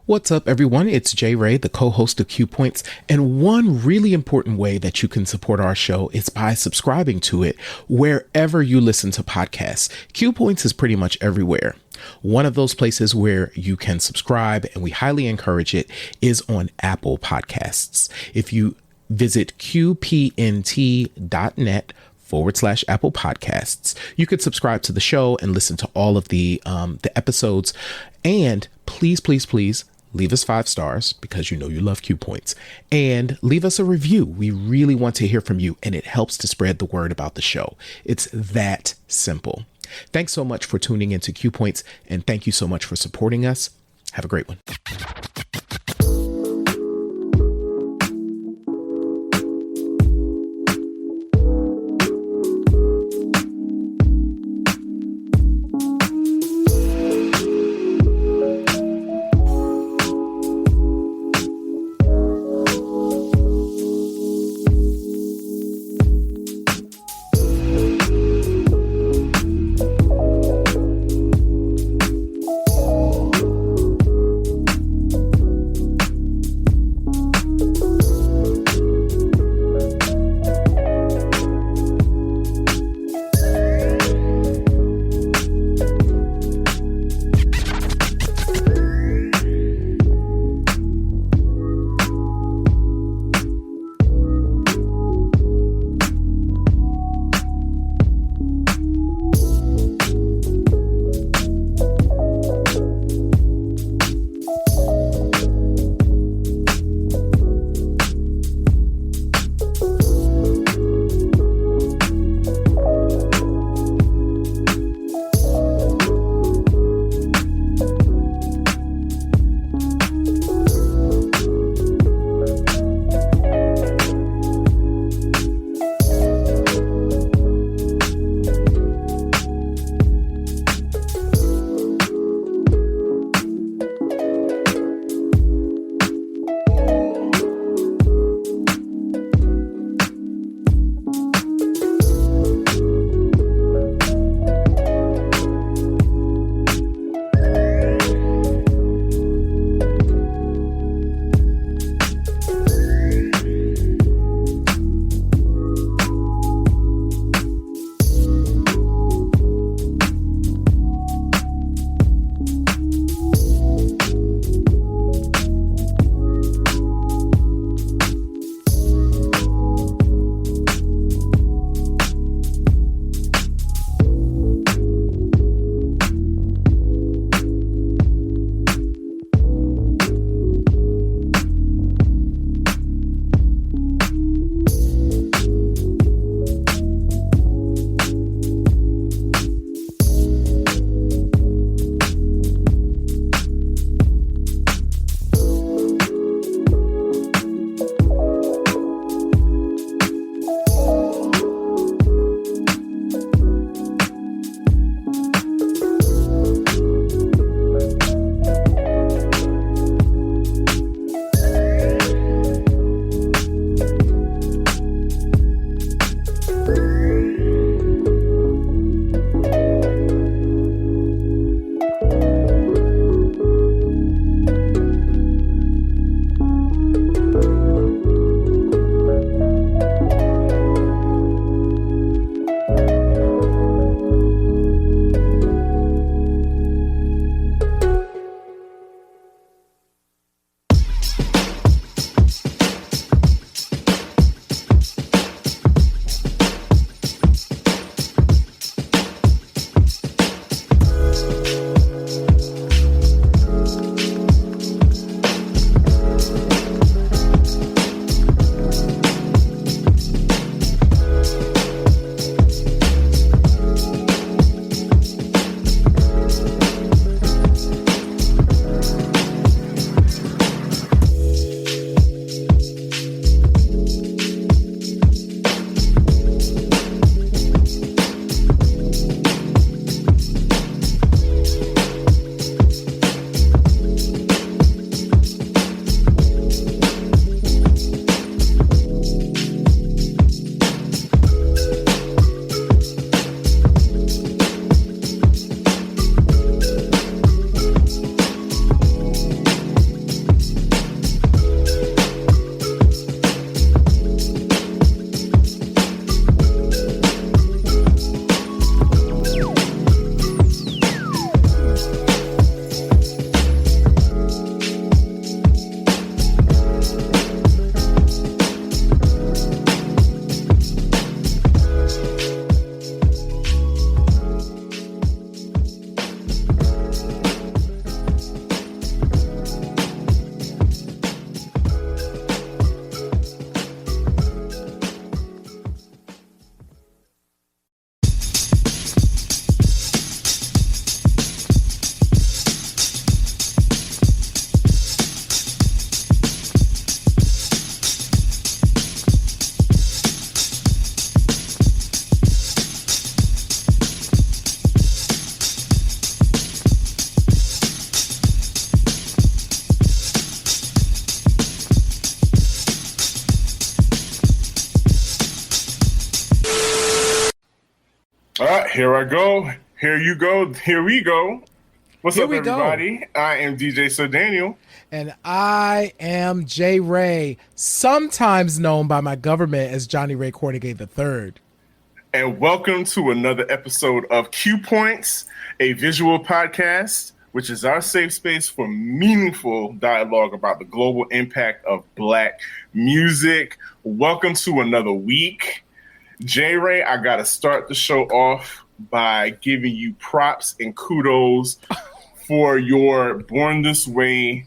What's up, everyone? It's Jay Ray, the co-host of Q Points, and one really important way that you can support our show is by subscribing to it wherever you listen to podcasts. Q Points is pretty much everywhere. One of those places where you can subscribe, and we highly encourage it, is on Apple Podcasts. If you visit qpnt.net/Apple Podcasts. You could subscribe to the show and listen to all of the episodes. And please leave us 5 stars because you know you love Q Points, and leave us a review. We really want to hear from you, and it helps to spread the word about the show. It's that simple. Thanks so much for tuning into Q Points, and thank you so much for supporting us. Have a great one. Here I go. Here you go. Here we go. What's Here up, we go. everybody? I am DJ Sir Daniel. And I am Jay Ray, sometimes known by my government as Johnny Ray Cornegay III. And welcome to another episode of Q Points, a visual podcast, which is our safe space for meaningful dialogue about the global impact of Black music. Welcome to another week. Jay Ray, I got to start the show off by giving you props and kudos for your Born This Way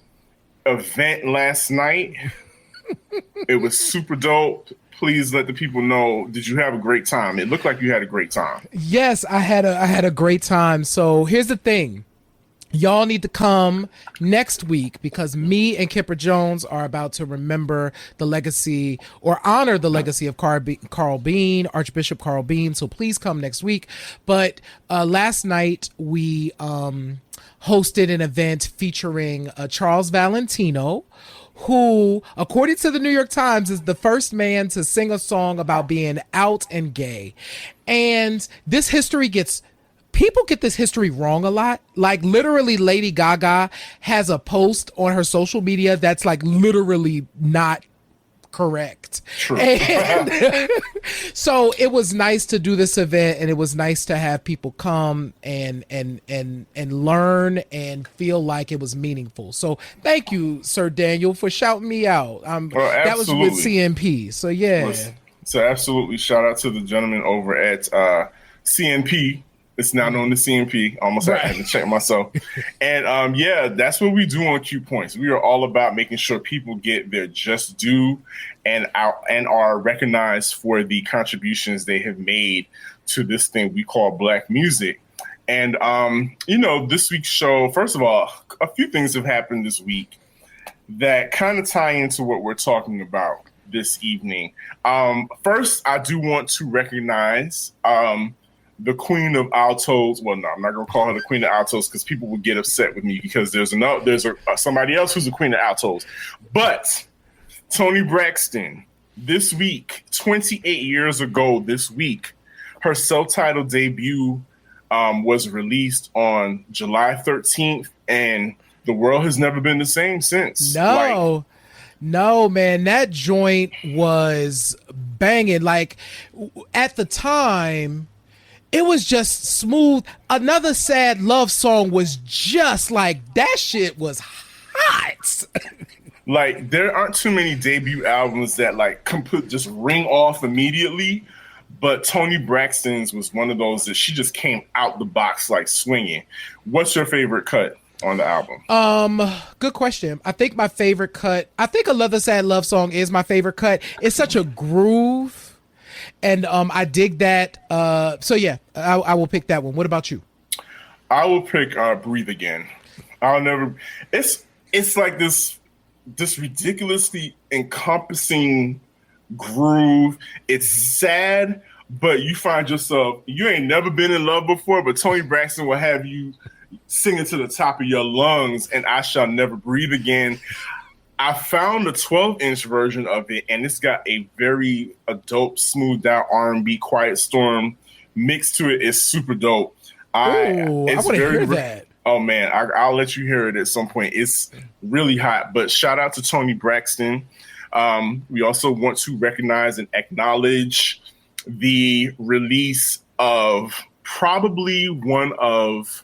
event last night. It was super dope. Please let the people know, did you have a great time? It looked like you had a great time. Yes, I had a great time. So here's the thing. Y'all need to come next week because me and Kipper Jones are about to remember the legacy or honor the legacy of Carl Bean, Archbishop Carl Bean. So please come next week. But last night we hosted an event featuring Charles Valentino, who, according to the New York Times, is the first man to sing a song about being out and gay. And this history people get this history wrong a lot. Like literally Lady Gaga has a post on her social media that's like literally not correct. True. And so it was nice to do this event, and it was nice to have people come and learn and feel like it was meaningful. So thank you, Sir Daniel, for shouting me out. That was with CNP. So yeah. So absolutely, shout out to the gentleman over at CNP. It's now known as CNP. Almost right. I had to check myself. And yeah, that's what we do on Q Points. We are all about making sure people get their just due and are recognized for the contributions they have made to this thing we call Black music. And, this week's show, first of all, a few things have happened this week that kind of tie into what we're talking about this evening. First, I do want to recognize the Queen of Altos. Well, no, I'm not going to call her the Queen of Altos because people would get upset with me because there's somebody else who's the Queen of Altos. But Toni Braxton, this week, 28 years ago this week, her self-titled debut was released on July 13th, and the world has never been the same since. No, man, that joint was banging. Like, at the time, it was just smooth. Another Sad Love Song was just like, that shit was hot. Like, there aren't too many debut albums that like just ring off immediately, but Toni Braxton's was one of those that she just came out the box like swinging. What's your favorite cut on the album? Good question. I think my favorite cut, Another Sad Love Song is my favorite cut. It's such a groove. And I dig that. So yeah, I will pick that one. What about you? I will pick Breathe Again. It's like this ridiculously encompassing groove. It's sad, but you find yourself, you ain't never been in love before, but Toni Braxton will have you singing to the top of your lungs, and I Shall Never Breathe Again. I found the 12-inch version of it, and it's got a dope, smoothed out R&B Quiet Storm mix to it. It's super dope. I want to hear that. Oh, man, I'll let you hear it at some point. It's really hot, but shout out to Toni Braxton. We also want to recognize and acknowledge the release of probably one of,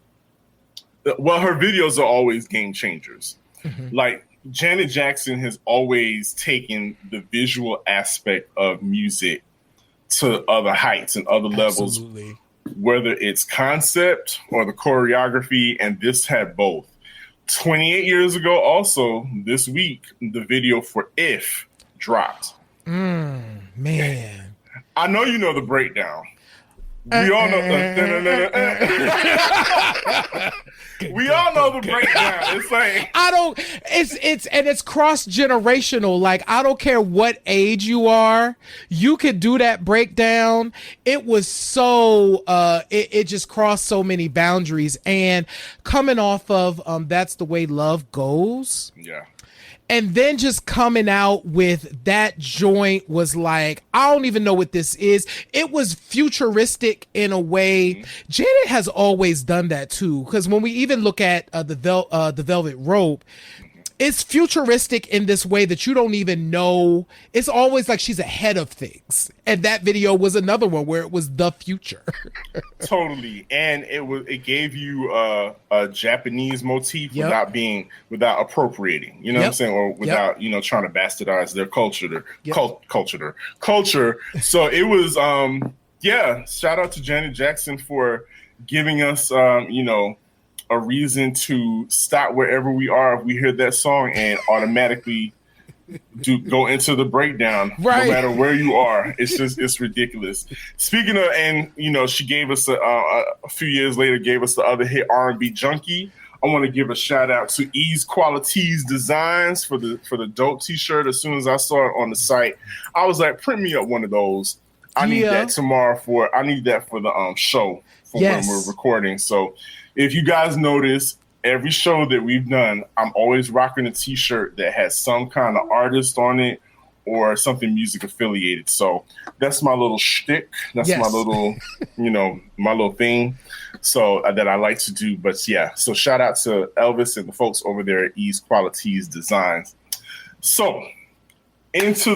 well, her videos are always game changers. Mm-hmm. Like, Janet Jackson has always taken the visual aspect of music to other heights and other levels, whether it's concept or the choreography, and this had both. 28 years ago, also, this week, the video for If dropped. Man. I know you know the breakdown. We all know. We all know the breakdown. It's like it's cross-generational. Like, I don't care what age you are, you could do that breakdown. It was so it just crossed so many boundaries. And coming off of That's the Way Love Goes. Yeah. And then just coming out with that joint was like, I don't even know what this is. It was futuristic in a way. Mm-hmm. Janet has always done that too. Because when we even look at the Velvet Rope, it's futuristic in this way that you don't even know. It's always like she's ahead of things. And that video was another one where it was the future. Totally. And it gave you a Japanese motif without appropriating, you know what I'm saying? Or without, trying to bastardize their culture, culture. So it was, shout out to Janet Jackson for giving us, a reason to stop wherever we are if we hear that song and automatically go into the breakdown, right? No matter where you are. It's ridiculous. Speaking of, and she gave us a few years later, gave us the other hit, R&B Junkie. I want to give a shout out to Ease Qualities Designs for the dope t-shirt. As soon as I saw it on the site, I was like, print me up one of those. I need that tomorrow for the show for when we're recording. So if you guys notice, every show that we've done, I'm always rocking a t-shirt that has some kind of artist on it or something music affiliated. So that's my little shtick. That's my little, my little thing. So that I like to do. But yeah, so shout out to Elvis and the folks over there at Ease Qualities Designs. So into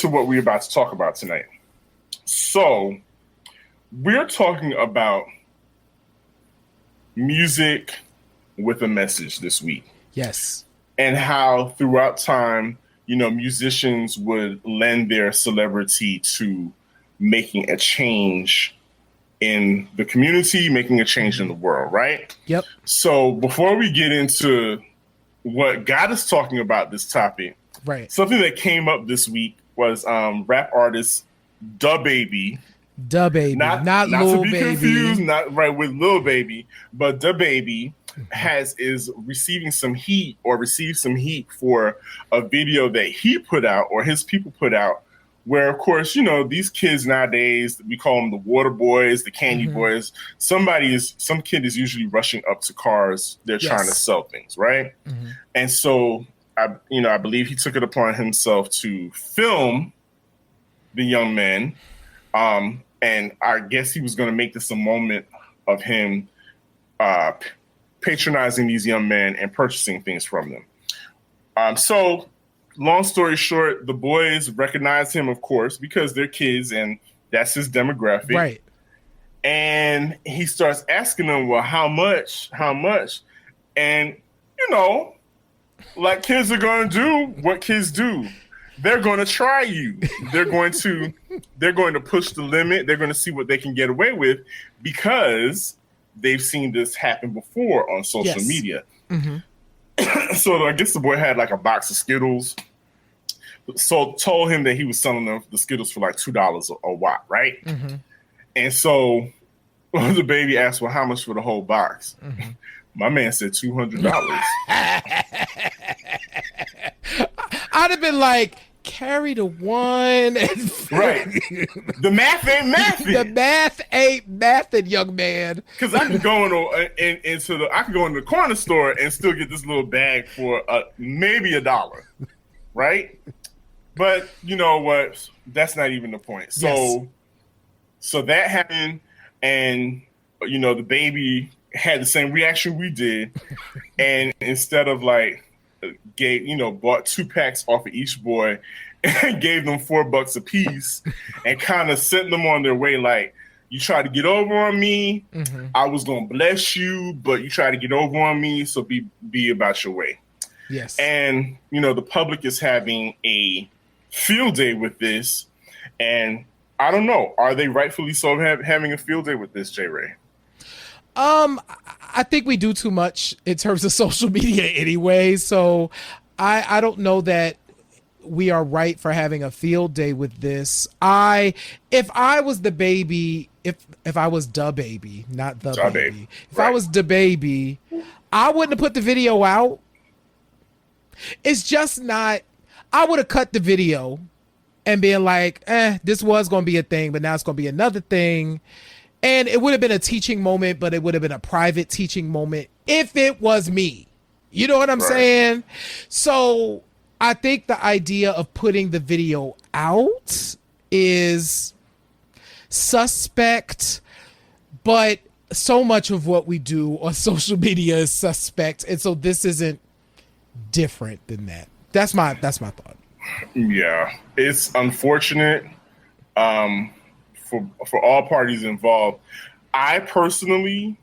what we're about to talk about tonight. So we're talking about music with a message this week. Yes. And how throughout time, musicians would lend their celebrity to making a change in the community, making a change in the world, right? Yep. So before we get into what got us talking about this topic, right? Something that came up this week was rap artist DaBaby. DaBaby, not Lil to be Baby. Confused, not right with Lil Baby, but DaBaby is receiving some heat or received some heat for a video that he put out or his people put out, where of course these kids nowadays, we call them the water boys, the candy boys. Some kid is usually rushing up to cars. They're trying to sell things, right? Mm-hmm. And so I believe he took it upon himself to film the young man. And I guess he was going to make this a moment of him patronizing these young men and purchasing things from them. So long story short, the boys recognize him, of course, because they're kids and that's his demographic. Right. And he starts asking them, well, how much? And, like kids are going to do what kids do. They're going to try you. They're going to push the limit. They're going to see what they can get away with because they've seen this happen before on social media. Mm-hmm. So I guess the boy had like a box of Skittles. So told him that he was selling the Skittles for like $2 a watt, right? Mm-hmm. And so the baby asked, well, how much for the whole box? Mm-hmm. My man said $200. I'd have been like, carry the one. Right. The math ain't mathing. The math ain't mathing, young man. Because I can go into the corner store and still get this little bag for maybe $1, right? But you know what? That's not even the point. So that happened, and the baby had the same reaction we did, and instead of like bought 2 packs off of each boy and gave them $4 a piece and kind of sent them on their way. Like, you try to get over on me, I was going to bless you, but you try to get over on me. So be about your way. Yes. And, the public is having a field day with this. And I don't know, are they rightfully so having a field day with this, J. Ray? I think we do too much in terms of social media anyway. So I don't know that we are right for having a field day with this. If I was the baby, if I was the baby, not the Ja baby. Baby. If I Right. was the baby, I wouldn't have put the video out. It's just not. I would have cut the video and been like, this was going to be a thing, but now it's going to be another thing. And it would have been a teaching moment, but it would have been a private teaching moment if it was me. You know what I'm Right. saying? So I think the idea of putting the video out is suspect, but so much of what we do on social media is suspect. And so this isn't different than that. That's my thought. Yeah, it's unfortunate for all parties involved. I personally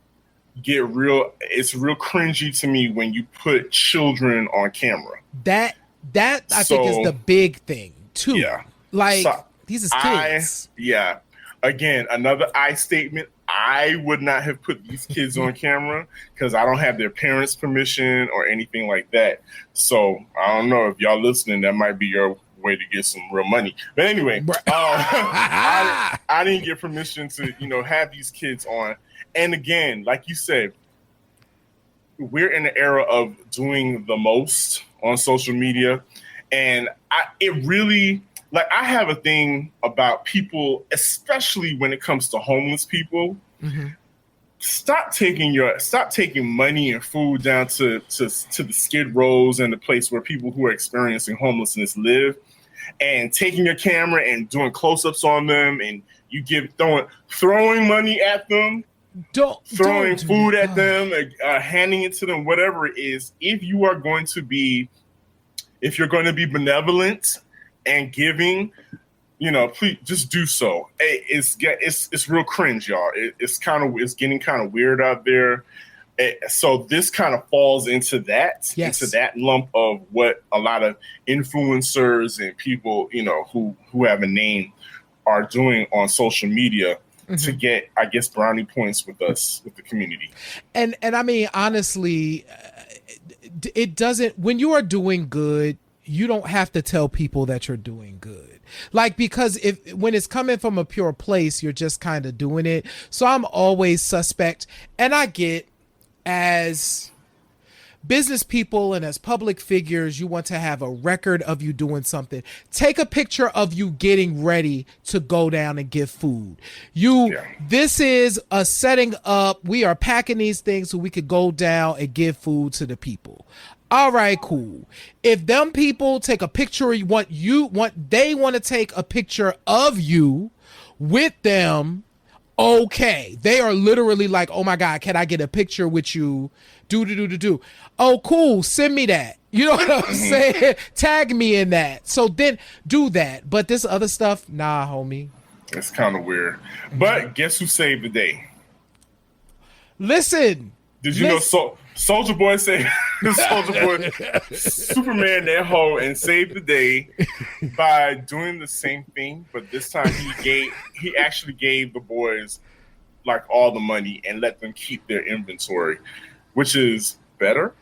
it's real cringy to me when you put children on camera. That I think is the big thing too. Yeah. Like So, these is kids. Again, another I statement. I would not have put these kids on camera because I don't have their parents' permission or anything like that. So I don't know if y'all listening, that might be your way to get some real money. But anyway, I didn't get permission to, have these kids on. And again, like you said, we're in the era of doing the most on social media. And I have a thing about people, especially when it comes to homeless people. Mm-hmm. Stop taking money and food down to the skid rows and the place where people who are experiencing homelessness live, and taking your camera and doing close-ups on them, and throwing money at them, throwing food at them, handing it to them, whatever it is. If you're going to be benevolent and giving, please just do so. It's real cringe, y'all. It's getting kind of weird out there. So this kind of falls into that, into that lump of what a lot of influencers and people, who have a name are doing on social media to get, I guess, brownie points with us, with the community. And I mean, honestly, it doesn't, when you are doing good, you don't have to tell people that you're doing good. Like, because when it's coming from a pure place, you're just kind of doing it. So I'm always suspect. And I get, as business people and as public figures, you want to have a record of you doing something. Take a picture of you getting ready to go down and give food. This is a setting up. We are packing these things so we could go down and give food to the people. All right, cool. If them people take a picture, they want to take a picture of you with them. Okay. They are literally like, oh my God, can I get a picture with you? Do. Oh, cool. Send me that. You know what I'm saying? Tag me in that. So then do that. But this other stuff, nah, homie. It's kind of weird. But guess who saved the day? Listen. Did you know Soulja Boy saved Superman that hoe and saved the day by doing the same thing, but this time he actually gave the boys like all the money and let them keep their inventory, which is better.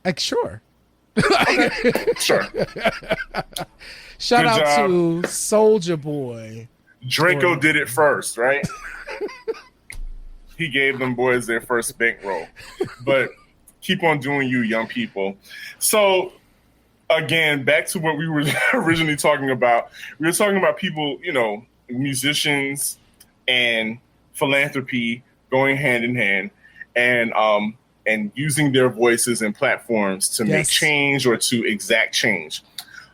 Like, sure. Okay. Sure. Shout Good out job. to Soulja Boy. Draco did it first, right? He gave them boys their first bankroll. But keep on doing you, young people. So, again, back to what we were originally talking about. We were talking about people, musicians and philanthropy going hand in hand, and using their voices and platforms to make change or to exact change.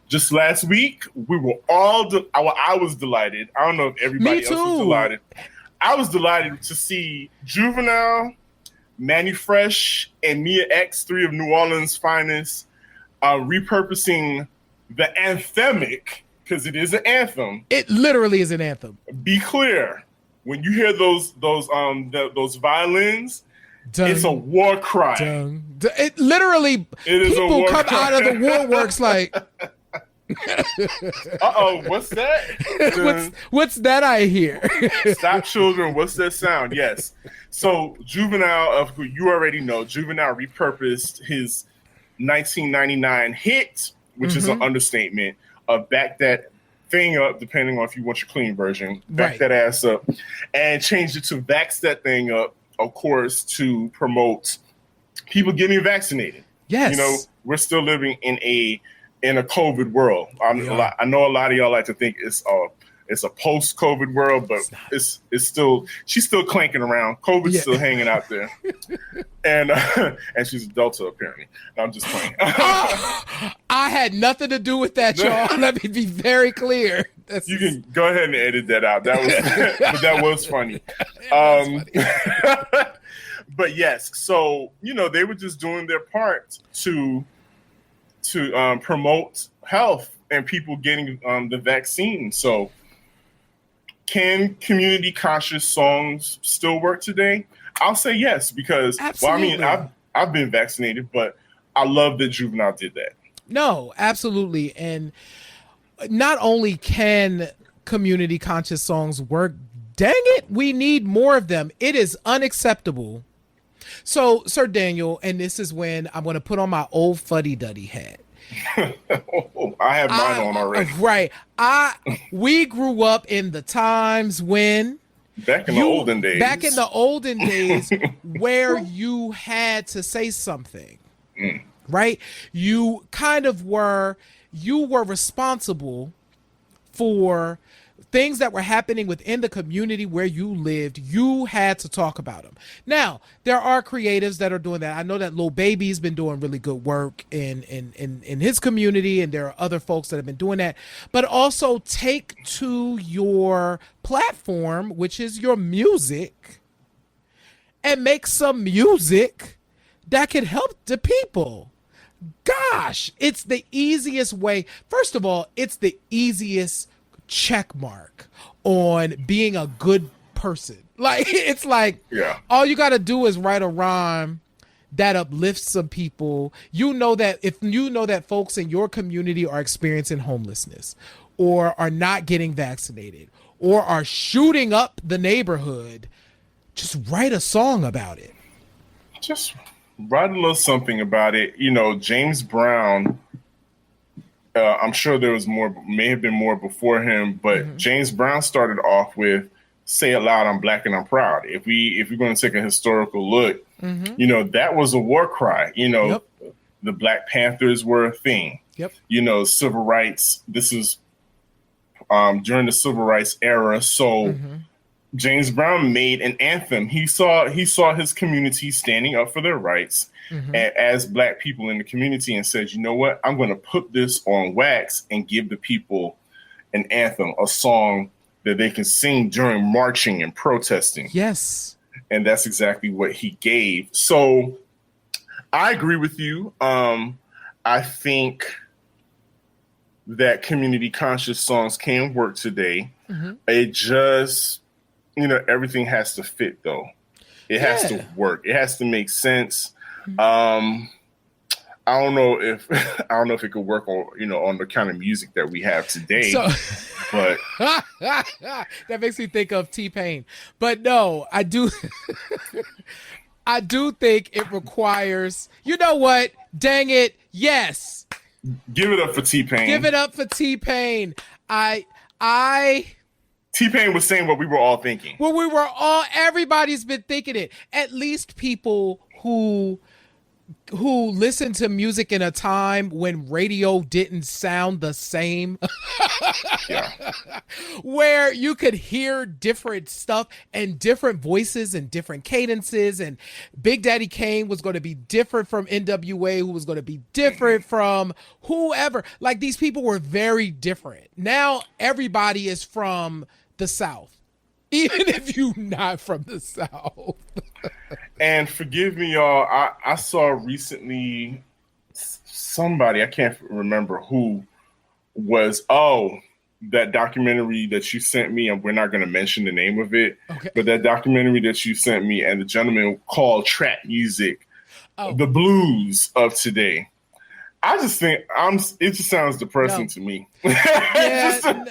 Just last week, we were all I was delighted. I don't know if everybody else was delighted. I was delighted to see Juvenile, Manny Fresh, and Mia X, three of New Orleans' finest, repurposing the anthemic, because it is an anthem. It literally is an anthem. Be clear, when you hear those violins, it's a war cry. It literally, people come out of the woodworks like, what's that? what's that I hear? Stop, children. What's that sound? Yes. So Juvenile, of who you already know, Juvenile repurposed his 1999 hit, which is an understatement, of Back That thing up, depending on if you want your clean version. Back Right. that ass up, and changed it to vax that thing up, of course, to promote people getting vaccinated. Yes. You know, we're still living in a COVID world. I know a lot of y'all like to think it's a post-COVID world, but it's still, she's still clanking around. COVID's still hanging out there, and she's a Delta apparently. No, I'm just playing. I had nothing to do with that, y'all. Let me be very clear. You can go ahead and edit that out. That was, but that was funny. But yes, so you know they were just doing their part to promote health and people getting the vaccine. So, can community conscious songs still work today? I'll say yes, because absolutely. Well, I mean, I've been vaccinated, but I love that Juvenile did that. No, absolutely. And not only can community conscious songs work, dang it, we need more of them. It is unacceptable. So, Sir Daniel, and this is when I'm going to put on my old fuddy-duddy hat. I have mine on already. Right. We grew up in the times when Back in the olden days where you had to say something. Right? You kind of were responsible for things that were happening within the community where you lived. You had to talk about them. Now, there are creatives that are doing that. I know that Lil Baby's been doing really good work in his community, and there are other folks that have been doing that. But also take to your platform, which is your music, and make some music that can help the people. Gosh, it's the easiest way. First of all, it's the easiest check mark on being a good person. Like, it's like, all you got to do is write a rhyme that uplifts some people. You know that if you know that folks in your community are experiencing homelessness or are not getting vaccinated or are shooting up the neighborhood, just write a song about it. Just write a little something about it. You know, James Brown, I'm sure there was more, may have been more before him, but James Brown started off with "Say It Loud, I'm Black and I'm Proud." If we're going to take a historical look, you know, that was a war cry. You know, the Black Panthers were a thing. You know, civil rights. This is during the civil rights era. So James Brown made an anthem. He saw his community standing up for their rights as Black people in the community, and said, you know what, I'm going to put this on wax and give the people an anthem, a song that they can sing during marching and protesting. Yes. And that's exactly what he gave. So I agree with you. I think that community conscious songs can work today. It just, you know, everything has to fit though. It has to work. It has to make sense. I don't know if it could work on, you know, on the kind of music that we have today. But that makes me think of T-Pain. But no, I do I do think it requires, you know what? Dang it. Yes. Give it up for T-Pain. Give it up for T-Pain. T-Pain was saying what we were all thinking. Well, everybody's been thinking it. At least people who listened to music in a time when radio didn't sound the same. Where you could hear different stuff and different voices and different cadences, and Big Daddy Kane was going to be different from NWA, who was going to be different from whoever. Like, these people were very different. Now everybody is from the South, even if you're not from the South. And forgive me, y'all, I saw recently somebody, I can't remember who, was, that documentary that you sent me, and we're not going to mention the name of it, but that documentary that you sent me, and the gentleman called trap music the blues of today. I just think it just sounds depressing No. to me. Yeah,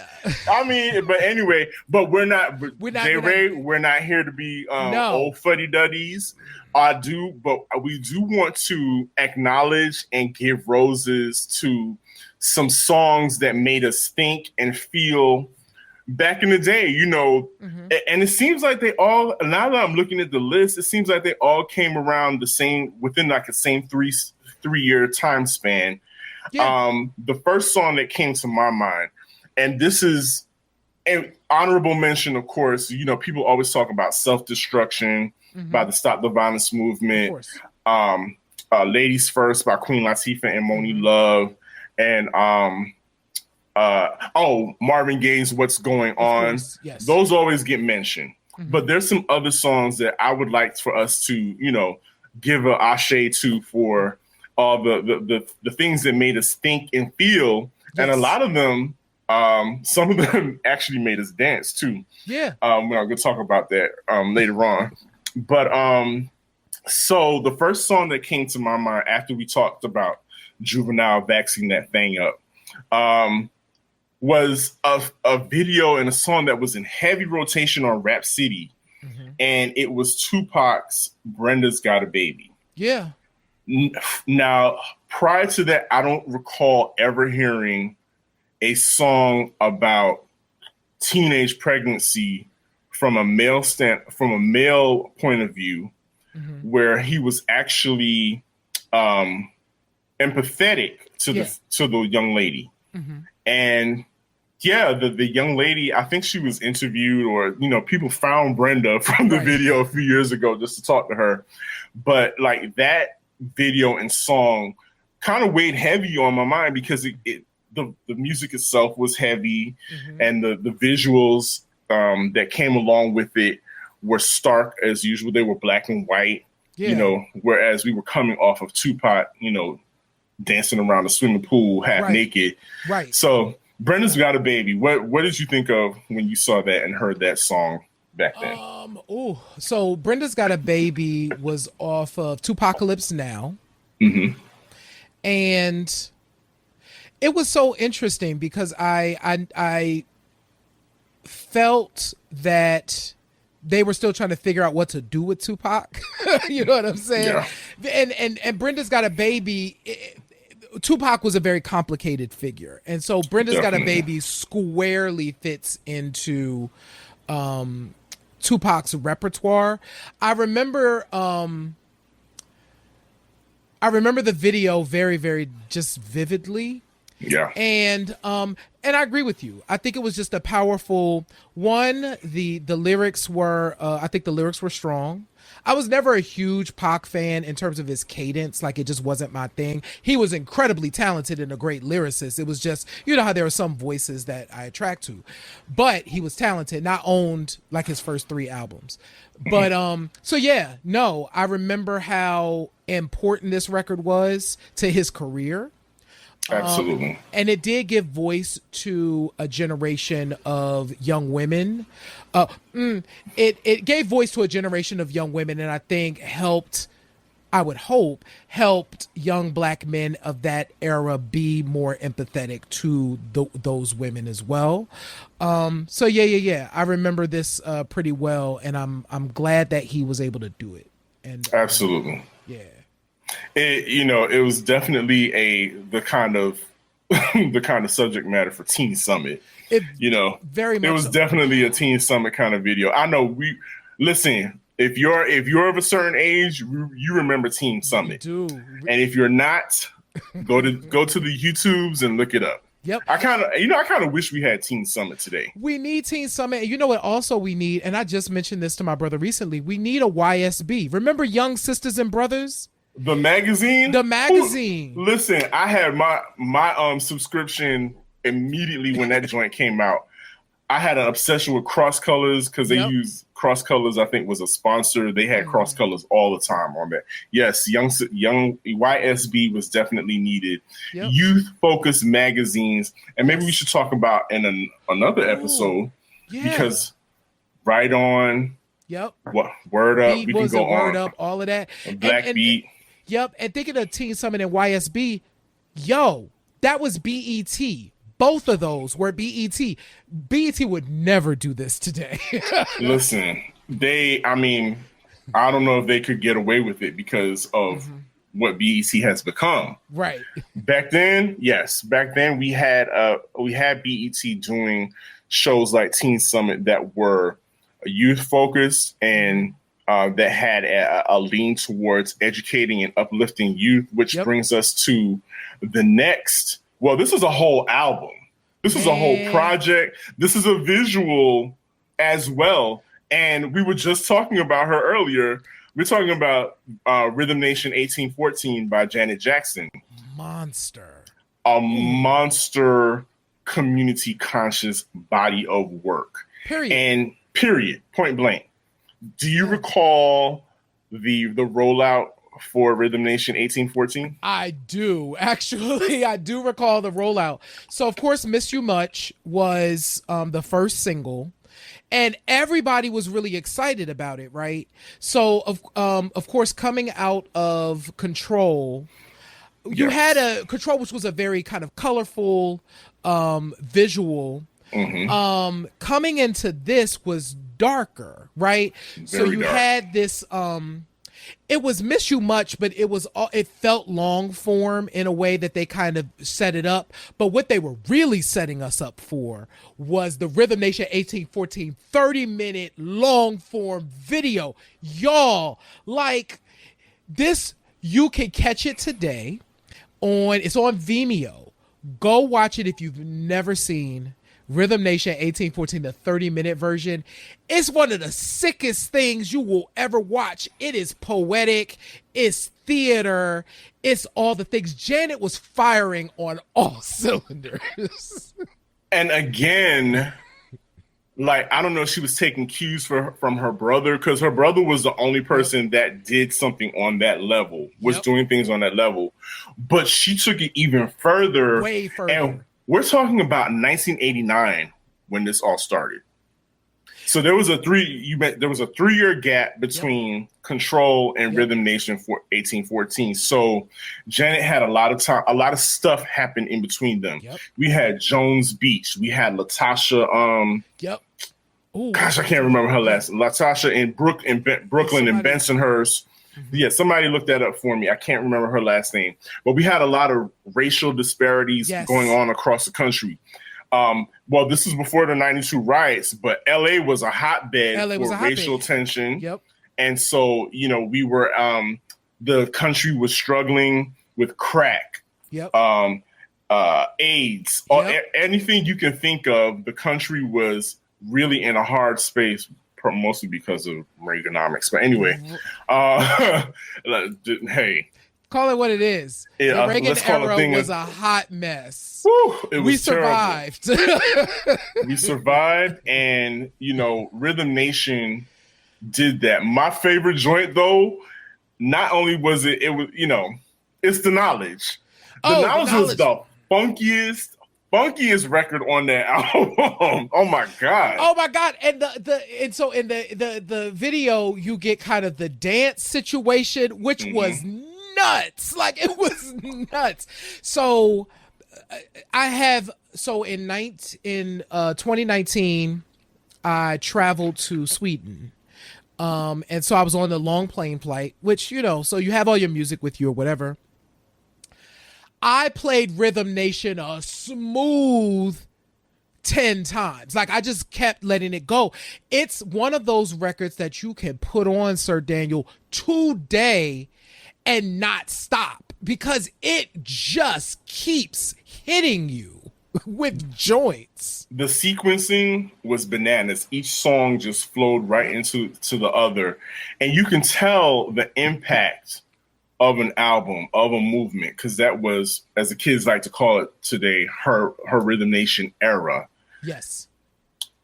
I mean, but anyway, but we're not. we're not. J We're not. Ray, we're not here to be No. old fuddy duddies. But we do want to acknowledge and give roses to some songs that made us think and feel back in the day, you know. And it seems like they all, now that I'm looking at the list, it seems like they all came around the same, within like the same 3-year time span. Yeah. The first song that came to my mind, and this is an honorable mention, of course, you know, people always talk about Self-Destruction by the Stop the Violence movement. Ladies First by Queen Latifah and Moni Love. And Marvin Gaye's What's Going On. Yes. Those always get mentioned. But there's some other songs that I would like for us to, you know, give a ashe to for all the things that made us think and feel. Yes. And a lot of them, some of them actually made us dance too. Yeah. I'm going to talk about that later on. But so the first song that came to my mind after we talked about Juvenile Vaccine That Thing Up was a video and a song that was in heavy rotation on Rap City. And it was Tupac's Brenda's Got a Baby. Yeah. Now, prior to that, I don't recall ever hearing a song about teenage pregnancy from a male point of view, where he was actually empathetic to the young lady. And yeah, the young lady, I think she was interviewed, or, you know, people found Brenda from the video a few years ago just to talk to her. But like that video and song kind of weighed heavy on my mind because the music itself was heavy, and the visuals that came along with it were stark as usual. They were black and white, you know, whereas we were coming off of Tupac, you know, dancing around the swimming pool half naked. Right. So Brenda's Got a Baby. What did you think of when you saw that and heard that song back then? So Brenda's Got a Baby was off of Tupacalypse Now. And it was so interesting because I felt that they were still trying to figure out what to do with Tupac. You know what I'm saying? Yeah. And Brenda's Got a Baby, Tupac was a very complicated figure. And so Brenda's Got a Baby squarely fits into Tupac's repertoire. I remember the video very, very just vividly. Yeah. And I agree with you. I think it was just a powerful one. The lyrics were I think the lyrics were strong. I was never a huge Pac fan in terms of his cadence. Like, it just wasn't my thing. He was incredibly talented and a great lyricist. It was just, you know how there are some voices that I attract to, but he was talented, and I owned like his first 3 albums. But so yeah, no, I remember how important this record was to his career. Absolutely. And it did give voice to a generation of young women. It gave voice to a generation of young women, and I think helped young black men of that era be more empathetic to those women as well. So yeah. I remember this pretty well, and I'm glad that he was able to do it. And absolutely. Yeah. It was definitely the kind of subject matter for Teen Summit. Very much. It was definitely a Teen Summit kind of video. I know listen, if you're of a certain age, you remember Teen Summit. You do. And if you're not, go to the YouTubes and look it up. Yep. I kind of wish we had Teen Summit today. We need Teen Summit. And you know what also we need, and I just mentioned this to my brother recently, we need a YSB. Remember Young Sisters and Brothers? The magazine? The magazine. Listen, I had my subscription immediately when that joint came out. I had an obsession with Cross Colors because they used Cross Colors, I think, was a sponsor. They had Cross Colors all the time on that. Yes, young YSB was definitely needed. Yep. Youth-focused magazines. And maybe we should talk about in another episode because Right On. Yep. What Word Up? Beat, we can go on. Word Up, all of that. Black Beat. Yep. And thinking of Teen Summit and YSB, Yo, that was BET. Both of those were BET. BET would never do this today. Listen, I mean, I don't know if they could get away with it because of what BET has become. Right. Back then, yes. Back then we had BET doing shows like Teen Summit that were youth focused and that had a lean towards educating and uplifting youth, which brings us to the next. Well, this is a whole album. This is a whole project. This is a visual as well. And we were just talking about her earlier. We're talking about Rhythm Nation 1814 by Janet Jackson. Monster. A monster community conscious body of work. Period. And period, point blank. Do you recall the rollout for Rhythm Nation 1814? I do. Actually, I do recall the rollout. So, of course, Miss You Much was the first single. And everybody was really excited about it, right? So, of course, coming out of Control, you had a Control, which was a very kind of colorful visual. Coming into this was darker, right? So you had this it was Miss You Much, but it felt long form in a way that they kind of set it up. But what they were really setting us up for was the Rhythm Nation 1814 30-minute long form video. Y'all, like this, you can catch it today it's on Vimeo. Go watch it if you've never seen Rhythm Nation 1814, the 30-minute version. It's one of the sickest things you will ever watch. It is poetic. It's theater. It's all the things. Janet was firing on all cylinders. And again, like, I don't know if she was taking cues from her brother, because her brother was the only person that did something on that level, was doing things on that level. But she took it even further. Way further. And we're talking about 1989 when this all started. So there was a 3-year gap between Control and Rhythm Nation for 1814. So Janet had a lot of time, a lot of stuff happened in between them. We had Jones Beach, we had Latasha. Gosh, I can't remember her last. Latasha in Brooklyn and Bensonhurst. Yeah, somebody looked that up for me. I can't remember her last name. But we had a lot of racial disparities going on across the country. Well, this is before the 92 riots, but LA was a hotbed for racial tension. And so, you know, we were, the country was struggling with crack, AIDS, anything you can think of. The country was really in a hard space, mostly because of Reaganomics. But anyway, hey. Call it what it is. The Reagan era was a hot mess. We survived. We survived, and, you know, Rhythm Nation did that. My favorite joint, though, not only was it was, you know, it's The Knowledge. The Knowledge was the funkiest record on that album. Oh my god. And so in the video in you get kind of the dance situation, which was nuts. Like, it was nuts. So in 2019 I traveled to Sweden. And so I was on the long plane flight, which, you know, so you have all your music with you or whatever. I played Rhythm Nation a smooth 10 times. Like, I just kept letting it go. It's one of those records that you can put on, Sir Daniel, today and not stop, because it just keeps hitting you with joints. The sequencing was bananas. Each song just flowed right into the other. And you can tell the impact of an album, of a movement, because that was, as the kids like to call it today, her Rhythm Nation era. Yes.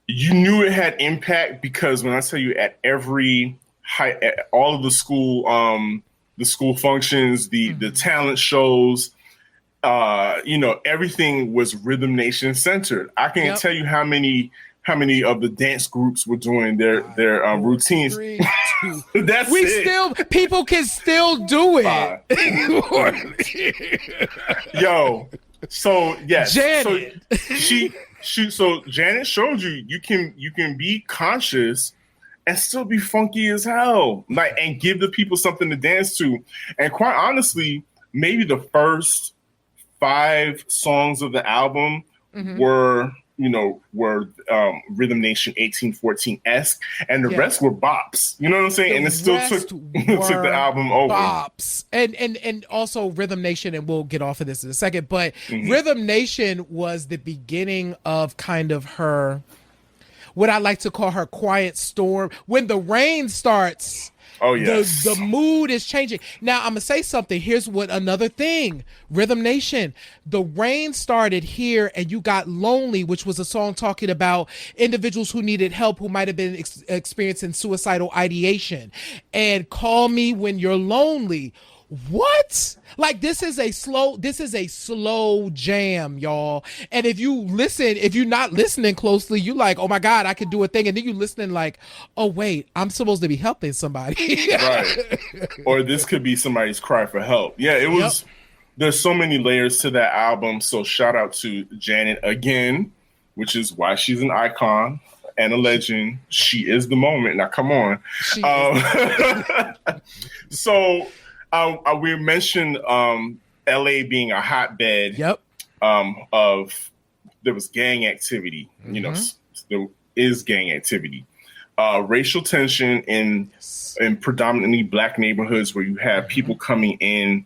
You knew it had impact because when I tell you, at every all of the school functions, the talent shows, you know, everything was Rhythm Nation centered. I can't tell you how many how many of the dance groups were doing their routines. 3, 2. That's it. People can still do it. Yo, so yes, Janet. So Janet showed you can be conscious and still be funky as hell, like, and give the people something to dance to. And quite honestly, maybe the first 5 songs of the album were Rhythm Nation 1814-esque, and the rest were bops. You know what I'm saying? And it still took the album over. Bops. And also Rhythm Nation, and we'll get off of this in a second, but Rhythm Nation was the beginning of kind of her, what I like to call her quiet storm. When the rain starts, oh yes, the mood is changing. Now I'm gonna say something. Here's what another thing. Rhythm Nation, the rain started here, and you got Lonely, which was a song talking about individuals who needed help, who might have been experiencing suicidal ideation, and Call Me When You're Lonely. What? Like, this is a slow jam, y'all. And if you're not listening closely, you like, oh my God, I could do a thing. And then you listening like, oh wait, I'm supposed to be helping somebody. Right. Or this could be somebody's cry for help. Yeah, it was, there's so many layers to that album. So shout out to Janet again, which is why she's an icon and a legend. She is the moment. Now, come on. So, we mentioned LA being a hotbed of, there was gang activity. You know, there is gang activity, racial tension in predominantly Black neighborhoods where you have people coming in,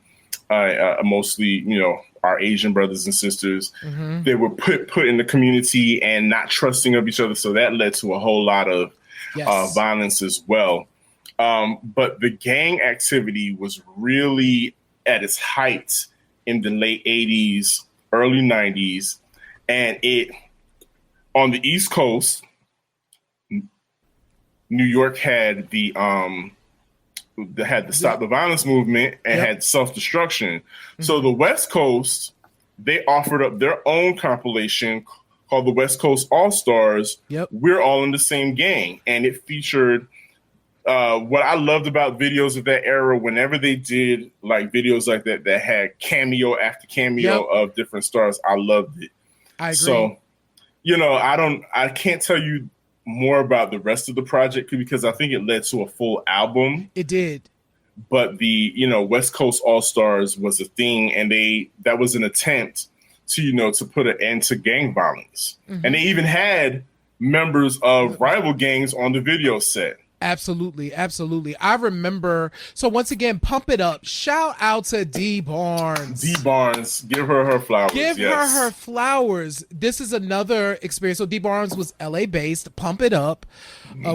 mostly, you know, our Asian brothers and sisters. They were put in the community and not trusting of each other, so that led to a whole lot of violence as well. But the gang activity was really at its height in the late 80s, early 90s. And on the East Coast, New York had the Stop the Violence movement and had self-destruction. So the West Coast, they offered up their own compilation called the West Coast All-Stars. We're all in the same gang. And it featured what I loved about videos of that era, whenever they did like videos like that had cameo after cameo of different stars, I loved it. I agree. So, you know, I can't tell you more about the rest of the project because I think it led to a full album. It did. But the, you know, West Coast All-Stars was a thing, and that was an attempt to, you know, to put an end to gang violence. And they even had members of rival gangs on the video set. Absolutely. I remember. So once again, Pump It Up. Shout out to Dee Barnes. Dee Barnes, give her her flowers. Give her her flowers. This is another experience. So Dee Barnes was LA based. Pump It Up.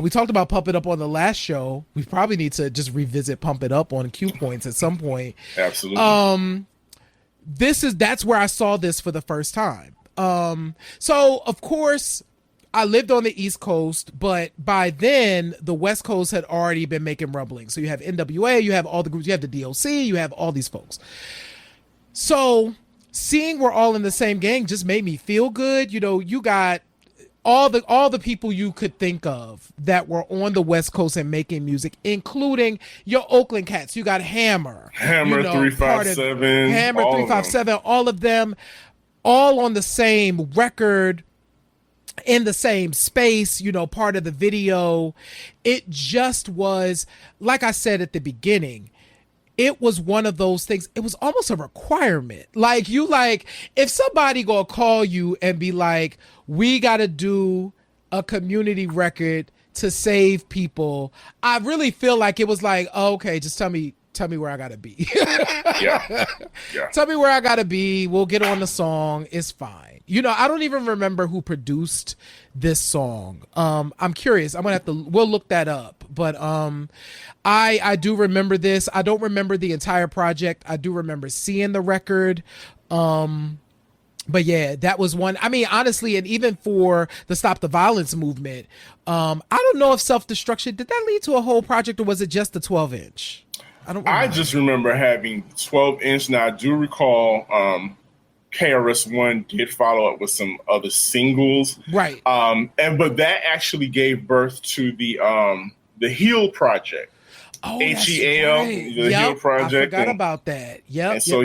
We talked about Pump It Up on the last show. We probably need to just revisit Pump It Up on Q Points at some point. Absolutely. That's where I saw this for the first time. So of course, I lived on the East Coast, but by then the West Coast had already been making rumblings. So you have NWA, you have all the groups, you have the DOC, you have all these folks. So seeing we're all in the same gang just made me feel good. You know, you got all the people you could think of that were on the West Coast and making music, including your Oakland cats. You got Hammer, 357, Hammer 357, all of them, all on the same record, in the same space, you know, part of the video. It just was, like I said at the beginning, it was one of those things. It was almost a requirement. Like, if somebody gonna call you and be like, we gotta do a community record to save people, I really feel like it was like, oh, okay, just tell me where I gotta be. Tell me where I gotta be. We'll get on the song. It's fine. You know, I don't even remember who produced this song. I'm curious. We'll look that up. But I do remember this. I don't remember the entire project. I do remember seeing the record. But yeah, that was one. I mean, honestly, and even for the Stop the Violence movement, I don't know if Self-Destruction, did that lead to a whole project, or was it just the 12-inch? I just remember having 12-inch. Now, I do recall KRS-One did follow up with some other singles, right? But that actually gave birth to the Heal Project. Oh, HEAL, right. the Heal Project. I forgot about that. Yep. And so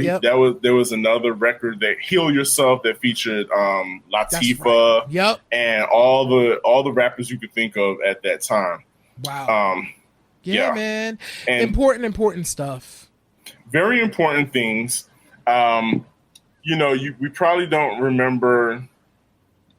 there was another record, that Heal Yourself, that featured Latifah, right. and all the rappers you could think of at that time. Wow. Man. And important stuff. Very important things. We probably don't remember,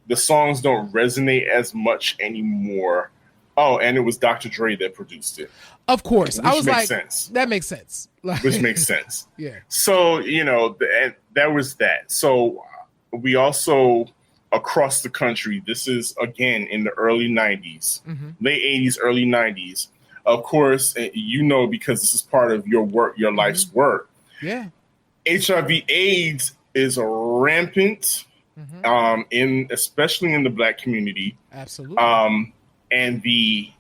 the songs don't resonate as much anymore. Oh, and it was Dr. Dre that produced it. Of course. I was like, sense. That makes sense. Which makes sense. Yeah. So, that was that. So we also, across the country, this is, again, in the early 90s, late 80s, early 90s. Of course, because this is part of your work, your life's work. Yeah. HIV/AIDS is rampant, especially in the Black community. Absolutely. And the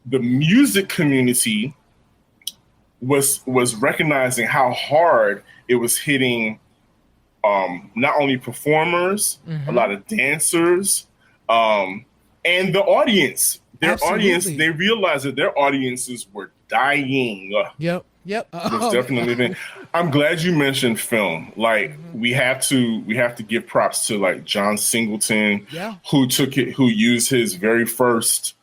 music community was recognizing how hard it was hitting not only performers, a lot of dancers, and the audience. Audience, they realized that their audiences were dying. Yep. There's definitely been. I'm glad you mentioned film. Like we have to give props to like John Singleton, who used his very first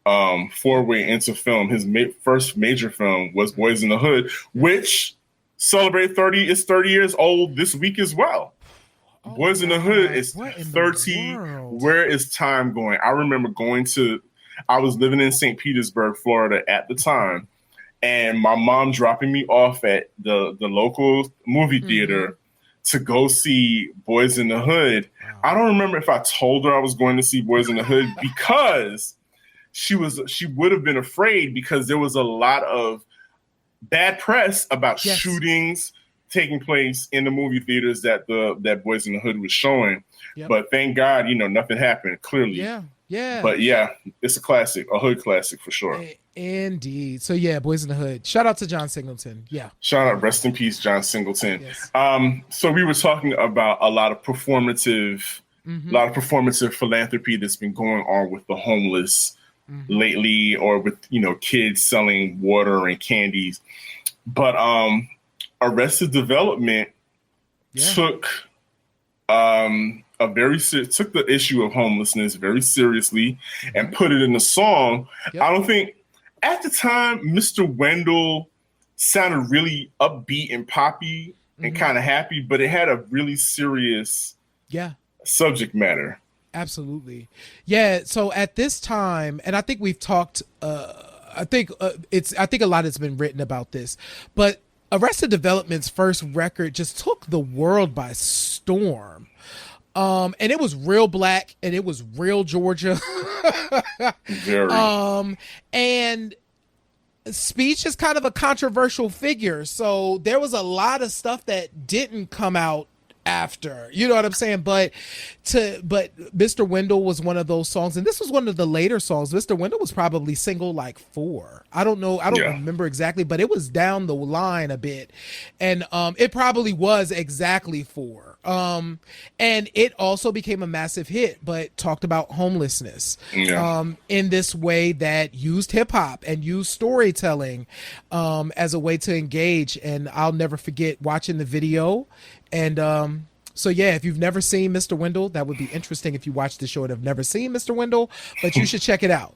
foray into film. His first major film was Boys in the Hood, which celebrated 30 years old this week as well. Boys in the Hood is 30. Where is time going? I remember I was living in St. Petersburg, Florida at the time, and my mom dropping me off at the local movie theater to go see Boys in the Hood. Wow. I don't remember if I told her I was going to see Boys in the Hood because she would have been afraid, because there was a lot of bad press about shootings taking place in the movie theaters that Boys in the Hood was showing. Yep. But thank God, nothing happened, clearly. Yeah. But it's a classic, a hood classic for sure. Indeed. So Boys in the Hood. Shout out to John Singleton. Yeah. Shout out, rest in peace, John Singleton. Yes. So we were talking about a lot of performative philanthropy that's been going on with the homeless lately, or with kids selling water and candies. But Arrested Development took took the issue of homelessness very seriously and put it in a song. Yep. I don't think at the time Mr. Wendell sounded really upbeat and poppy and kind of happy, but it had a really serious subject matter. Absolutely. Yeah. So at this time, and I think we've talked, I think a lot has been written about this, but Arrested Development's first record just took the world by storm. And it was real Black, and it was real Georgia. Very. And Speech is kind of a controversial figure, so there was a lot of stuff that didn't come out after, you know what I'm saying? But Mr. Wendell was one of those songs, and this was one of the later songs. Mr. Wendell was probably single like 4. I don't know. I don't remember exactly, but it was down the line a bit. And it probably was exactly 4. And it also became a massive hit, but talked about homelessness in this way that used hip hop and used storytelling as a way to engage. And I'll never forget watching the video. And so if you've never seen Mr. Wendell, that would be interesting if you watch the show and have never seen Mr. Wendell, but you should check it out.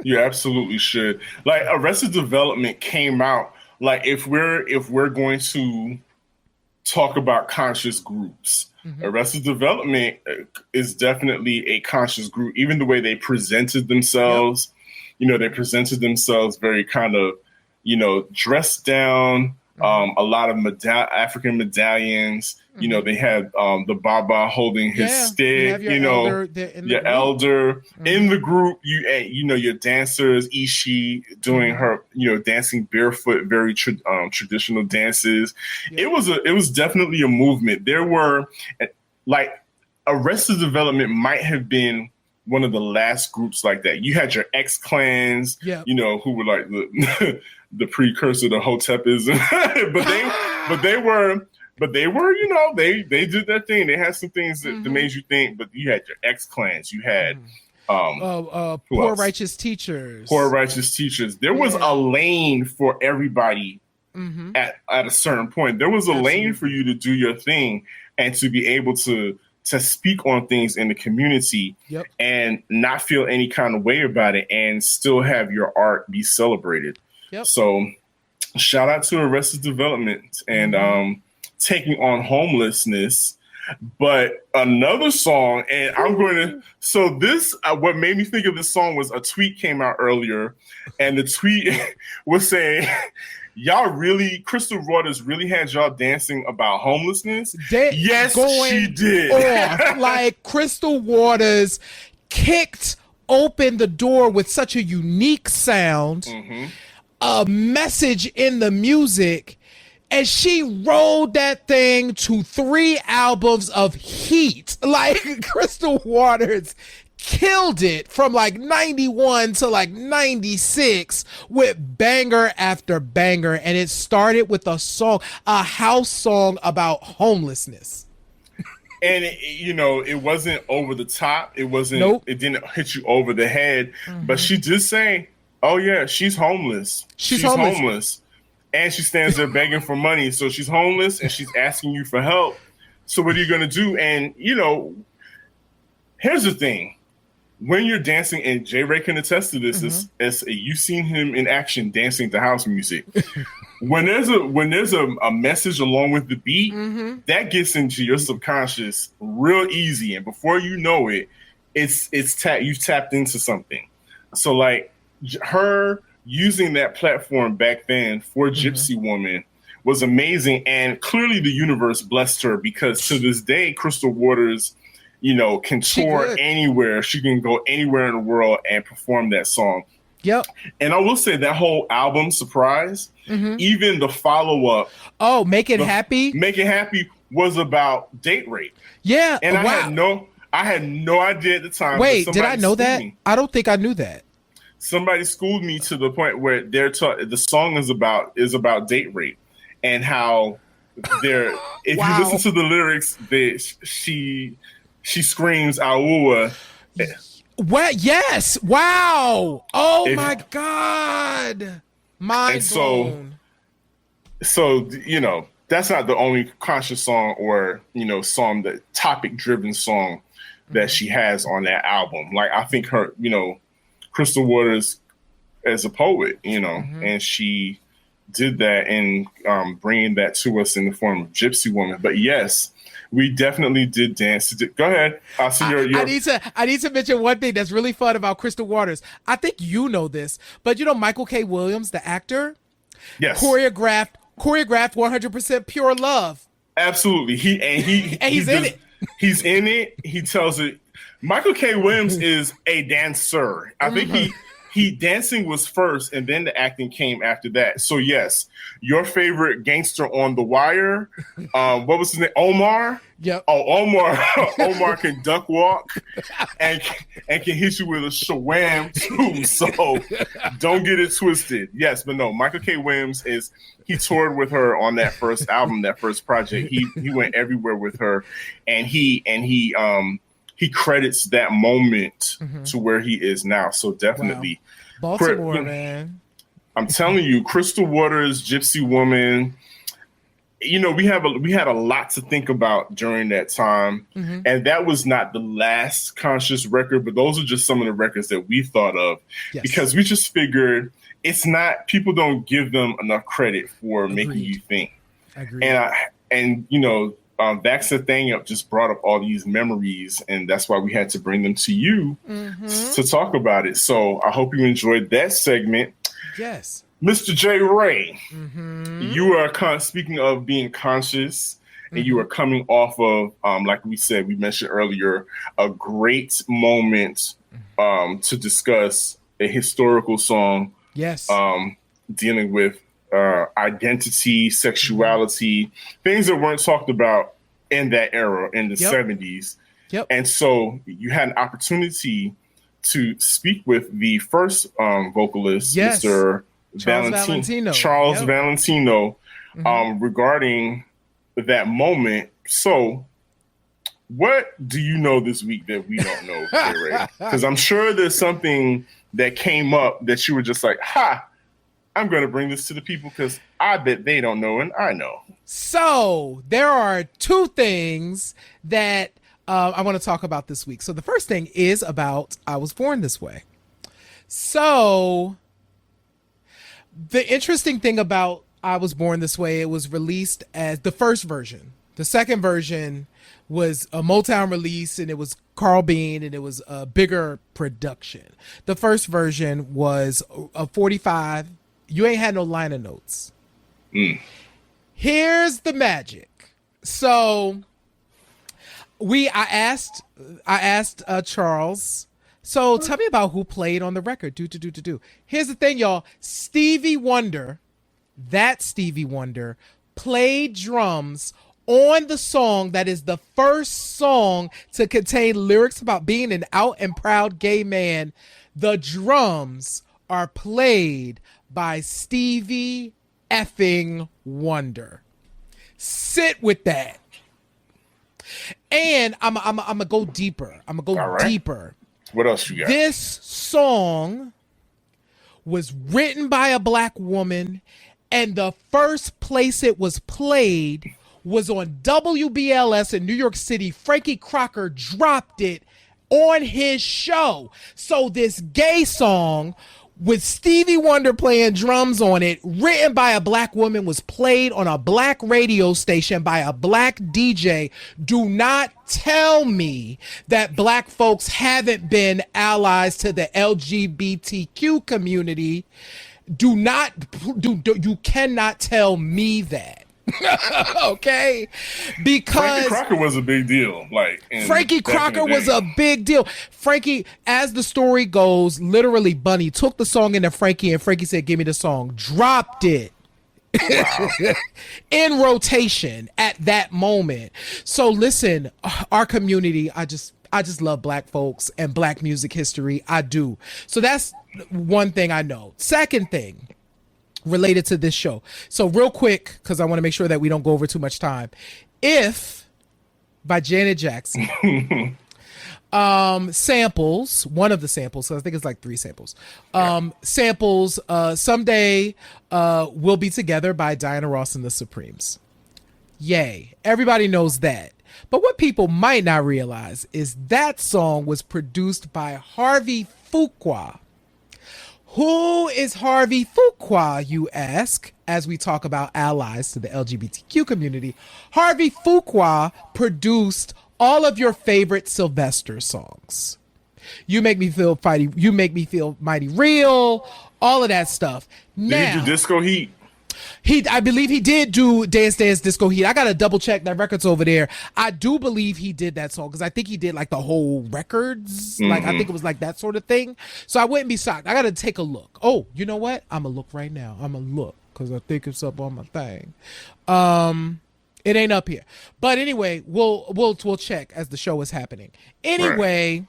You absolutely should. Like Arrested Development came out, like if we're going to talk about conscious groups, Arrested Development is definitely a conscious group. Even the way they presented themselves, they presented themselves very kind of, dressed down. A lot of African medallions. They had the Baba holding his stick. Your elder in the group. Your dancers. Ishi doing her, dancing barefoot, very traditional dances. It was definitely a movement. There were like Arrested Development might have been one of the last groups like that. You had your X-Clans, who were like the precursor to Hotepism, but they were but they were, they did their thing. They had some things that made you think. But you had your X-Clans. You had Poor Righteous Teachers. Poor Righteous Teachers. There was a lane for everybody at a certain point. There was a lane for you to do your thing and to be able to speak on things in the community and not feel any kind of way about it and still have your art be celebrated. So shout out to Arrested Development and taking on homelessness. But another song, and I'm going to, so this, what made me think of this song was a tweet came out earlier, and the tweet was saying, y'all really, Crystal Waters really had y'all dancing about homelessness? Yes, she did. Like Crystal Waters kicked open the door with such a unique sound, a message in the music, and she rolled that thing to 3 albums of heat. Like Crystal Waters killed it from like 91 to like 96 with banger after banger. And it started with a house song about homelessness. And it wasn't over the top. It wasn't, It didn't hit you over the head, but she did say, oh yeah, she's homeless. She's homeless. And she stands there begging for money. So she's homeless and she's asking you for help. So what are you going to do? And, here's the thing. When you're dancing, and J. Ray can attest to this, you've seen him in action dancing to house music. When there's a message along with the beat, that gets into your subconscious real easy. And before you know it, you've tapped into something. So like her using that platform back then for Gypsy Woman was amazing. And clearly the universe blessed her, because to this day, Crystal Waters, can tour anywhere. She can go anywhere in the world and perform that song. Yep. And I will say that whole album, Surprise, even the follow-up. Oh, Make It Happy? Make It Happy was about date rape. Yeah. And I had no idea at the time. Wait, did I know that? I don't think I knew that. Somebody schooled me to the point where the song is about date rape, and how if you listen to the lyrics, she screams "Aua." What? Yes! Wow! Oh my God! Mind blown. So that's not the only conscious song or song, that topic driven song that she has on that album. Like I think her Crystal Waters as a poet, and she did that in bringing that to us in the form of Gypsy Woman. But yes, we definitely did dance. Go ahead. I see your. I need to mention one thing that's really fun about Crystal Waters. I think you know this, but Michael K. Williams, the actor, choreographed 100% Pure Love. Absolutely. He's in it. He's in it. He tells it. Michael K. Williams is a dancer. I think he dancing was first, and then the acting came after that. So yes, your favorite gangster on The Wire, what was his name? Omar. Yep. Oh, Omar can duck walk and can hit you with a shawam too. So don't get it twisted. Yes, but no, Michael K. Williams he toured with her on that first album, that first project. He went everywhere with her, and he credits that moment to where he is now. So definitely. Wow. Baltimore, man. I'm telling you, Crystal Waters, Gypsy Woman, we had a lot to think about during that time. And that was not the last conscious record, but those are just some of the records that we thought of, because we just figured people don't give them enough credit for making you think. Agreed. And Vax Nathaniel just brought up all these memories, and that's why we had to bring them to you to talk about it. So I hope you enjoyed that segment. Yes. Mr. J. Ray, you are speaking of being conscious, and you are coming off of, like we said, we mentioned earlier, a great moment to discuss a historical song. Yes. Dealing with identity, sexuality, things that weren't talked about in that era in the 70s. Yep. And so you had an opportunity to speak with the first vocalist, Mr. Charles Valentino, regarding that moment. So, what do you know this week that we don't know, Ray? Because I'm sure there's something that came up that you were just like, ha, I'm going to bring this to the people because I bet they don't know and I know. So there are two things that I want to talk about this week. So the first thing is about I Was Born This Way. So the interesting thing about I Was Born This Way, it was released as the first version. The second version was a Motown release, and it was Carl Bean, and it was a bigger production. The first version was a 45. You ain't had no liner notes. Here's the magic. So I asked Charles, so tell me about who played on the record. Here's the thing, y'all. Stevie Wonder played drums on the song that is the first song to contain lyrics about being an out and proud gay man. The drums are played by Stevie effing Wonder. Sit with that. And I'm gonna go deeper. Deeper. What else you got? This song was written by a black woman, and the first place it was played was on WBLS in New York City. Frankie Crocker dropped it on his show. So this gay song with Stevie Wonder playing drums on it, written by a black woman, was played on a black radio station by a black DJ. Do not tell me that black folks haven't been allies to the LGBTQ community. You cannot tell me that. Okay, because Frankie Crocker was a big deal. Frankie Crocker was a big deal. Frankie, as the story goes, literally Bunny took the song into Frankie, and Frankie said, "Give me the song." Dropped it. Wow. In rotation at that moment. So listen, our community, I just love black folks and black music history. I do. So that's one thing I know. Second thing related to this show. So real quick, because I want to make sure that we don't go over too much time. If by Janet Jackson samples, one of the samples, so I think it's like 3 samples, samples Someday We'll Be Together by Diana Ross and the Supremes. Yay. Everybody knows that. But what people might not realize is that song was produced by Harvey Fuqua. Who is Harvey Fuqua, you ask, as we talk about allies to the LGBTQ community? Harvey Fuqua produced all of your favorite Sylvester songs. You Make Me Feel Mighty, You Make Me Feel Mighty Real, all of that stuff. Did he do Disco Heat? I believe he did do Dance Dance Disco Heat. I gotta double check that record's over there. I do believe he did that song because I think he did like the whole records. Mm-hmm. Like I think it was like that sort of thing. So I wouldn't be shocked. I gotta take a look. Oh, you know what? I'm gonna look right now. I'm gonna look because I think it's up on my thing. It ain't up here. But anyway, we'll check as the show is happening. Anyway, right.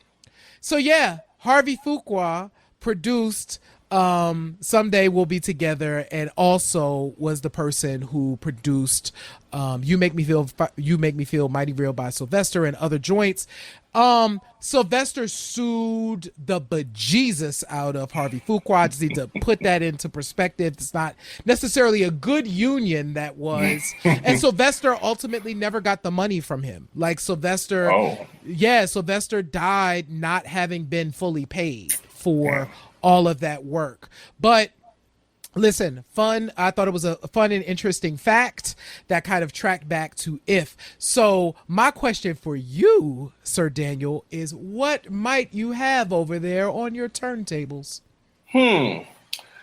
So yeah, Harvey Fuqua produced Someday We'll Be Together, and also was the person who produced You Make Me Feel Mighty Real by Sylvester and other joints. Sylvester sued the bejesus out of Harvey Fuqua. I just need to put that into perspective. It's not necessarily a good union that was. And Sylvester ultimately never got the money from him. Like Sylvester died not having been fully paid for all of that work. But listen, fun. I thought it was a fun and interesting fact that kind of tracked back to If. So my question for you, Sir Daniel, is what might you have over there on your turntables?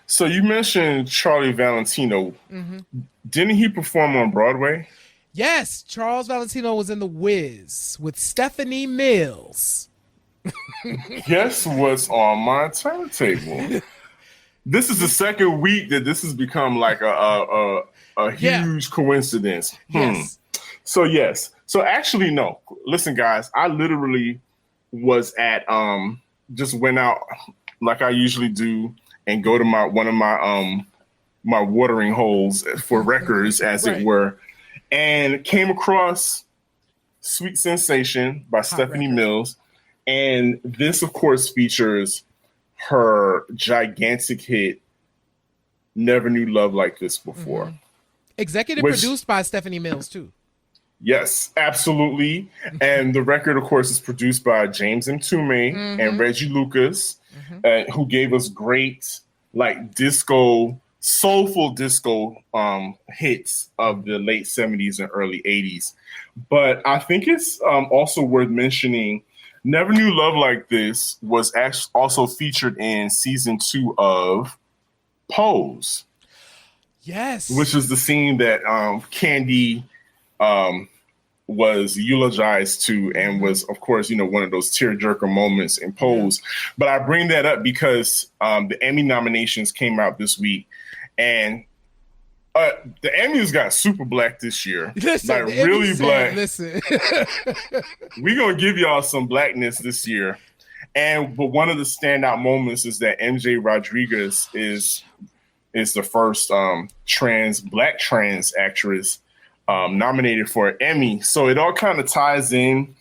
So you mentioned Charlie Valentino. Mm-hmm. Didn't he perform on Broadway? Yes, Charles Valentino was in The Wiz with Stephanie Mills. Guess what's on my turntable? This is the second week that this has become like a huge coincidence. Yes. So actually, no. Listen, guys, I literally was at just went out like I usually do and go to one of my my watering holes for records, as it were. and came across Sweet Sensation by Stephanie Mills. And this, of course, features her gigantic hit, Never Knew Love Like This Before. Executive produced by Stephanie Mills, too. Yes, absolutely. And the record, of course, is produced by James Mtume and Reggie Lucas, who gave us great, like, disco, soulful disco hits of the late 70s and early 80s. But I think it's also worth mentioning Never Knew Love Like This was actually also featured in season 2 of Pose. Yes. Which is the scene that Candy was eulogized to and was, of course, one of those tearjerker moments in Pose. But I bring that up because the Emmy nominations came out this week, and the Emmys got super black this year. Listen, like really black. Listen, we're gonna give y'all some blackness this year. But one of the standout moments is that MJ Rodriguez is the first black trans actress nominated for an Emmy. So it all kind of ties in,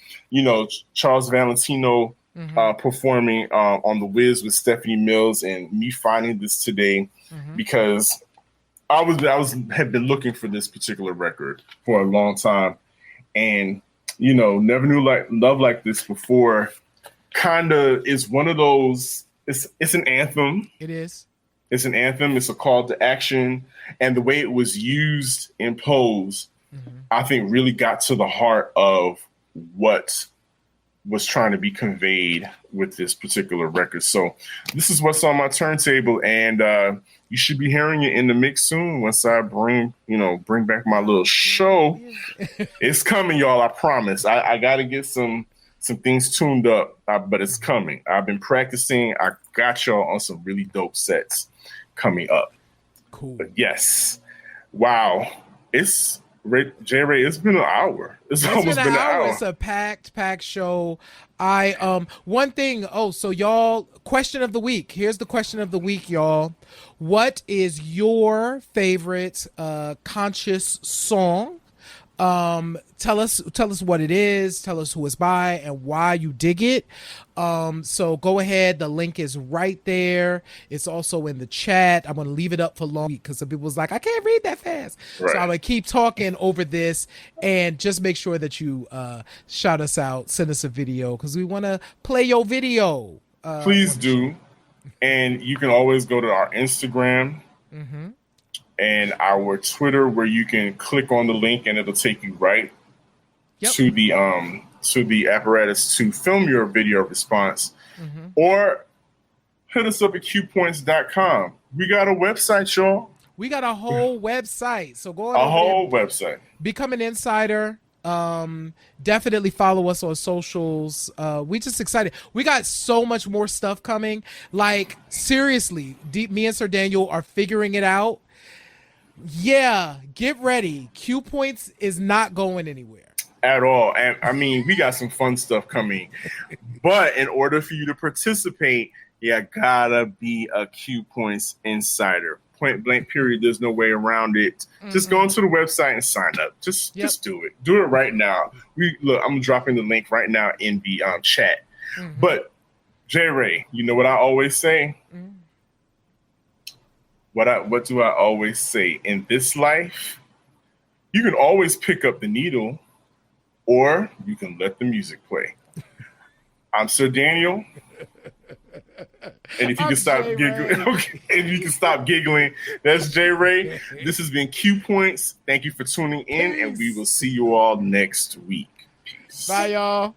Charles Valentino performing on The Wiz with Stephanie Mills, and me finding this today because I had been looking for this particular record for a long time, and Never Knew Love Like This Before kind of is one of those. It's an anthem. It is. It's an anthem. It's a call to action, and the way it was used in Pose, I think, really got to the heart of what was trying to be conveyed with this particular record. So this is what's on my turntable, and you should be hearing it in the mix soon once I bring back my little show. It's coming, y'all. I promise. I got to get some things tuned up, but it's coming. I've been practicing. I got y'all on some really dope sets coming up. Cool. But yes. Wow. J-Ray, it's been an hour. It's almost been an hour. It's a packed show. One thing. So y'all, question of the week. Here's the question of the week, y'all. What is your favorite conscious song? Tell us what it is, tell us who it's by and why you dig it. So go ahead, the link is right there. It's also in the chat. I'm going to leave it up for long because some people's like, I can't read that fast. Right. So I'm going to keep talking over this, and just make sure that you shout us out, send us a video, because we want to play your video. Please do. And you can always go to our Instagram and our Twitter, where you can click on the link and it'll take you right to the apparatus to film your video response, or hit us up at qpoints.com. We got a website, y'all. We got a whole website. So go on a whole website. Become an insider. Definitely follow us on socials. We just excited. We got so much more stuff coming. Like, seriously, me and Sir Daniel are figuring it out. Yeah, get ready. Q Points is not going anywhere at all. And I mean, we got some fun stuff coming, but in order for you to participate, you gotta be a Q Points insider. Point blank, period. There's no way around it. Just go onto the website and sign up. Just do it. Do it right now. I'm dropping the link right now in the chat. But J-Ray, you know what I always say? What do I always say? In this life, you can always pick up the needle, or you can let the music play. I'm Sir Daniel. And if you can stop giggling, if you can stop giggling, that's J-Ray. This has been Q Points. Thank you for tuning in, and we will see you all next week. Peace. Bye, y'all.